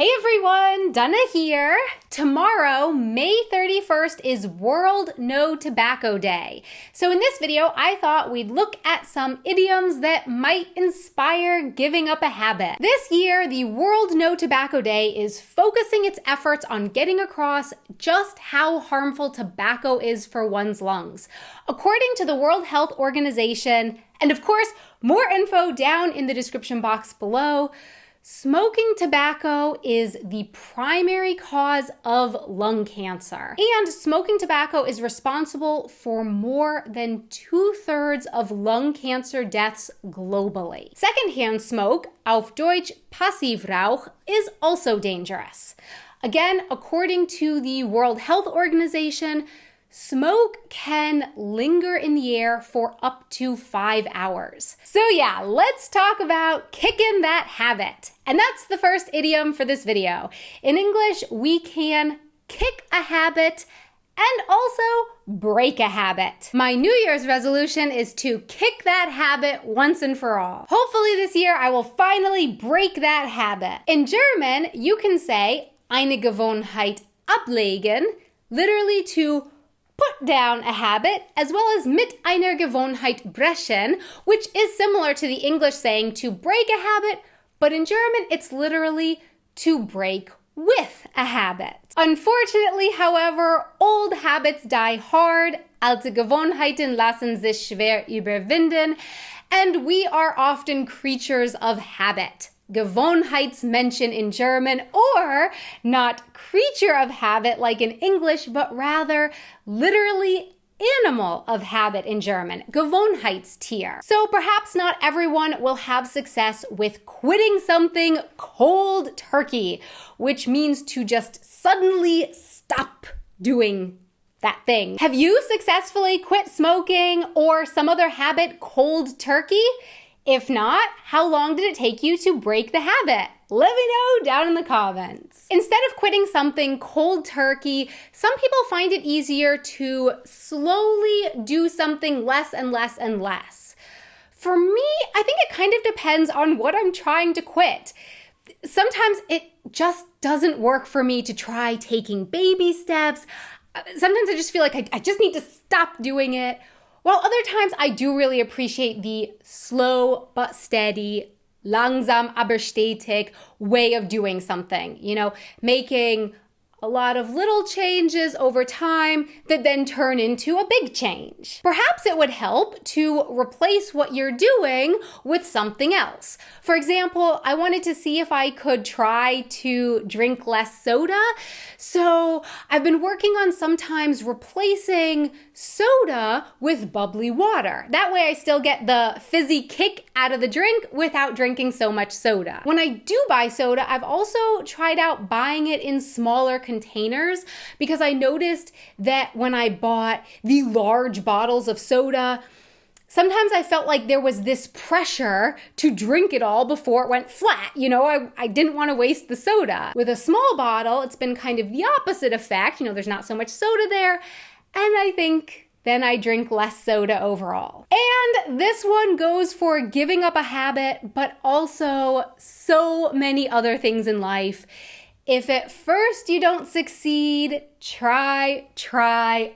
Hey everyone, Donna here. Tomorrow, May 31st, is World No Tobacco Day. So in this video, I thought we'd look at some idioms that might inspire giving up a habit. This year, the World No Tobacco Day is focusing its efforts on getting across just how harmful tobacco is for one's lungs. According to the World Health Organization, and of course, more info down in the description box below, smoking tobacco is the primary cause of lung cancer, and smoking tobacco is responsible for more than 2/3 of lung cancer deaths globally. Secondhand smoke, auf Deutsch Passivrauch, is also dangerous. Again, according to the World Health Organization, smoke can linger in the air for up to 5 hours. So yeah, let's talk about kicking that habit. And that's the first idiom for this video. In English, we can kick a habit and also break a habit. My New Year's resolution is to kick that habit once and for all. Hopefully this year I will finally break that habit. In German, you can say eine Gewohnheit ablegen, literally to put down a habit, as well as mit einer Gewohnheit brechen, which is similar to the English saying to break a habit, but in German it's literally to break with a habit. Unfortunately, however, old habits die hard, alte Gewohnheiten lassen sich schwer überwinden, and we are often creatures of habit. Gewohnheitsmenschen in German, or not creature of habit like in English, but rather literally animal of habit in German, Gewohnheitstier. So perhaps not everyone will have success with quitting something cold turkey, which means to just suddenly stop doing that thing. Have you successfully quit smoking or some other habit cold turkey? If not, how long did it take you to break the habit? Let me know down in the comments. Instead of quitting something cold turkey, some people find it easier to slowly do something less and less and less. For me, I think it kind of depends on what I'm trying to quit. Sometimes it just doesn't work for me to try taking baby steps. Sometimes I just feel like I just need to stop doing it. While other times I do really appreciate the slow but steady, langsam aber stetig way of doing something, making a lot of little changes over time that then turn into a big change. Perhaps it would help to replace what you're doing with something else. For example, I wanted to see if I could try to drink less soda. So I've been working on sometimes replacing soda with bubbly water. That way I still get the fizzy kick out of the drink without drinking so much soda. When I do buy soda, I've also tried out buying it in smaller containers because I noticed that when I bought the large bottles of soda, sometimes I felt like there was this pressure to drink it all before it went flat. I didn't want to waste the soda. With a small bottle, it's been kind of the opposite effect. There's not so much soda there. And I think then I drink less soda overall. And this one goes for giving up a habit, but also so many other things in life. If at first you don't succeed, try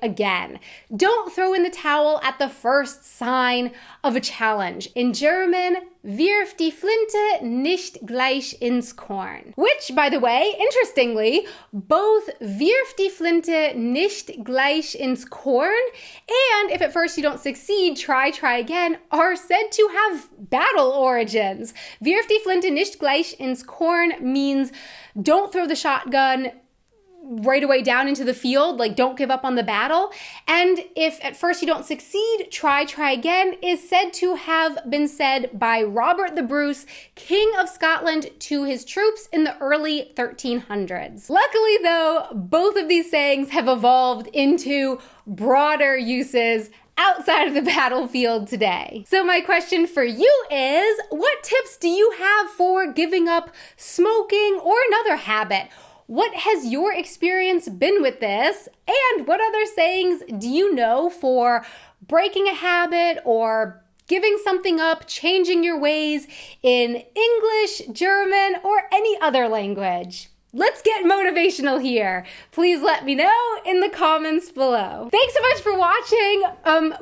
again. Don't throw in the towel at the first sign of a challenge. In German, wirf die Flinte nicht gleich ins Korn. Which, by the way, interestingly, both wirf die Flinte nicht gleich ins Korn and if at first you don't succeed, try again are said to have battle origins. Wirf die Flinte nicht gleich ins Korn means don't throw the shotgun right away down into the field, like don't give up on the battle. And if at first you don't succeed, try again is said to have been said by Robert the Bruce, King of Scotland, to his troops in the early 1300s. Luckily though, both of these sayings have evolved into broader uses outside of the battlefield today. So my question for you is, what tips do you have for giving up smoking or another habit? What has your experience been with this? And what other sayings do you know for breaking a habit or giving something up, changing your ways in English, German, or any other language? let's get motivational here. Please let me know in the comments below. Thanks so much for watching.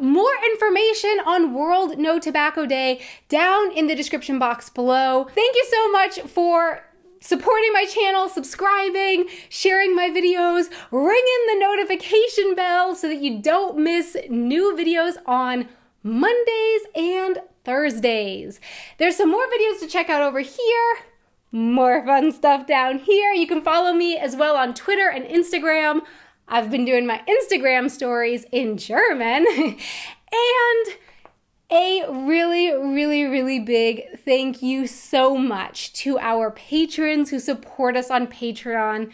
More information on World No Tobacco Day down in the description box below. Thank you so much for supporting my channel, subscribing, sharing my videos, ringing the notification bell so that you don't miss new videos on Mondays and Thursdays. There's some more videos to check out over here. More fun stuff down here. You can follow me as well on Twitter and Instagram. I've been doing my Instagram stories in German. And a really big thank you so much to our patrons who support us on Patreon.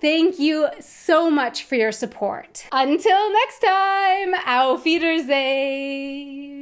Thank you so much for your support. Until next time, auf Wiedersehen.